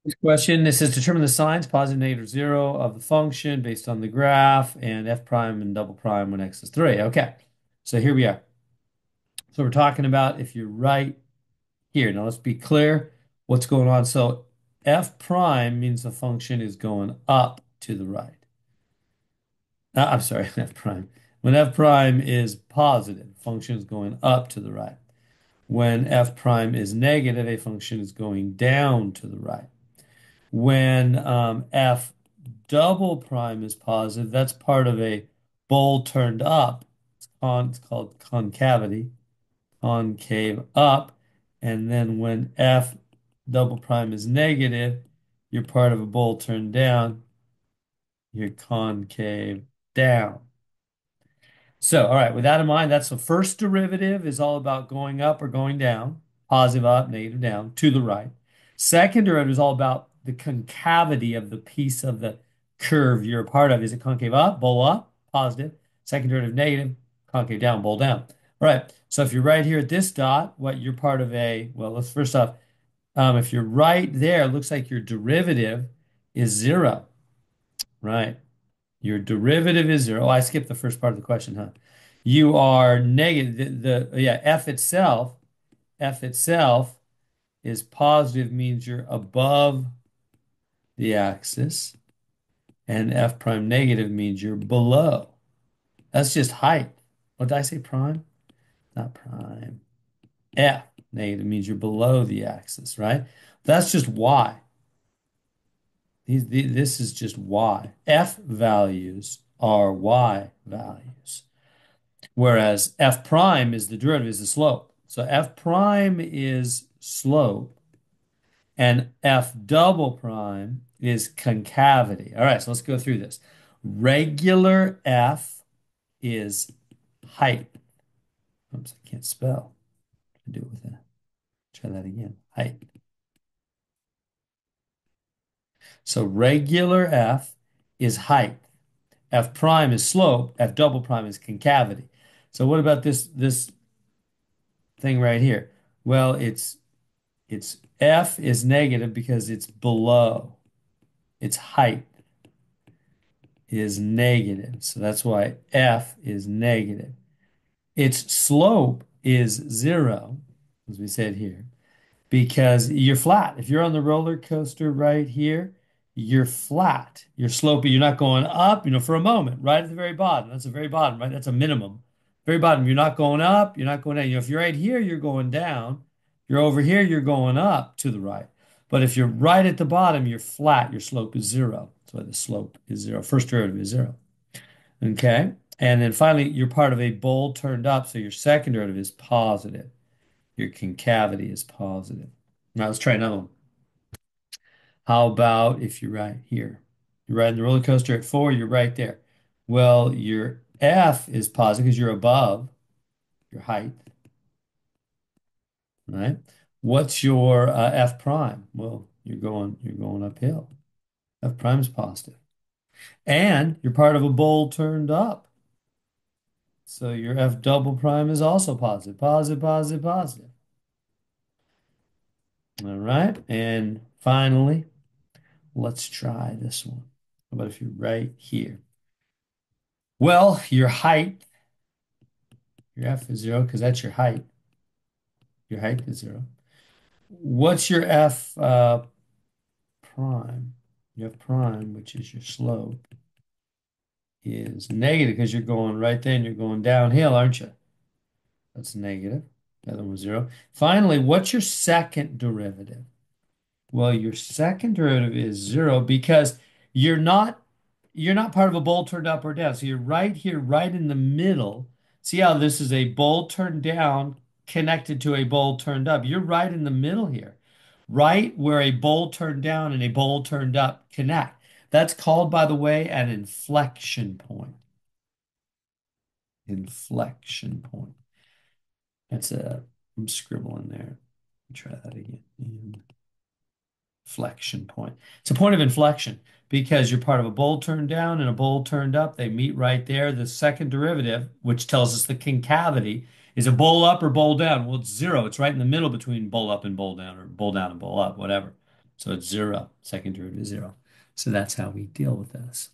This question, this is determine the signs, positive, negative, zero of the function based on the graph and f prime and double prime when x is 3. Okay, so here we are. So we're talking about if you're right here. Now let's be clear what's going on. So f prime means the function is going up to the right. I'm sorry, f prime. When f prime is positive, function is going up to the right. When f prime is negative, a function is going down to the right. When f double prime is positive, that's part of a bowl turned up. It's called concavity, concave up. And then when f double prime is negative, you're part of a bowl turned down, you're concave down. So, all right, with that in mind, that's the first derivative is all about going up or going down, positive up, negative down, to the right. Second derivative is all about the concavity of the piece of the curve you're a part of. Is it concave up, positive. Second derivative negative, concave down, bowl down. All right, so if you're right here at this dot, what you're part of well, let's first off, if you're right there, it looks like your derivative is zero, right? Your derivative is zero. Oh, I skipped the first part of the question, huh? You are negative. Yeah, f itself is positive, means you're above the axis, and f prime negative means you're below. That's just height. What did I say? Prime? Not prime. F negative means you're below the axis, right? That's just y. This is just y. F values are y values. Whereas f prime is the derivative, is the slope. So f prime is slope and f double prime is concavity. All right, so let's go through this. Regular f is height. Oops, I can't spell. I do it with that. Try that again. Height. So regular f is height. F prime is slope. F double prime is concavity. So what about this thing right here? Well, it's F is negative because it's below. Its height is negative. So that's why F is negative. Its slope is zero, as we said here, because you're flat. If you're on the roller coaster right here, you're flat. You're slopey. You're not going up, for a moment, right at the very bottom. That's the very bottom, right? That's a minimum. Very bottom. You're not going up. You're not going down. If you're right here, you're going down. You're over here, you're going up to the right. But if you're right at the bottom, you're flat. Your slope is zero. That's why the slope is zero. First derivative is zero. Okay. And then finally, you're part of a bowl turned up. So your second derivative is positive. Your concavity is positive. Now let's try another one. How about if you're right here? You're riding the roller coaster at 4, you're right there. Well, your F is positive because you're above your height, right? What's your F prime? Well, you're going uphill. F prime is positive. And you're part of a bowl turned up. So your F double prime is also positive, positive, positive, positive. All right. And finally, let's try this one. How about if you're right here? Well, your F is zero because that's your height. Your height is zero. What's your F prime? Your F prime, which is your slope, is negative because you're going right there and you're going downhill, aren't you? That's negative. The other one was zero. Finally, what's your second derivative? Well, your second derivative is zero because you're not you're not part of a bowl turned up or down. So you're right here, right in the middle. See how this is a bowl turned down connected to a bowl turned up. You're right in the middle here, right where a bowl turned down and a bowl turned up connect. That's called, by the way, an inflection point. Inflection point. I'm scribbling there. Try that again. Inflection point. It's a point of inflection because you're part of a bowl turned down and a bowl turned up. They meet right there. The second derivative, which tells us the concavity, is a bowl up or bowl down. Well, it's zero. It's right in the middle between bowl up and bowl down, or bowl down and bowl up, whatever. So it's zero. Second derivative is zero. So that's how we deal with this.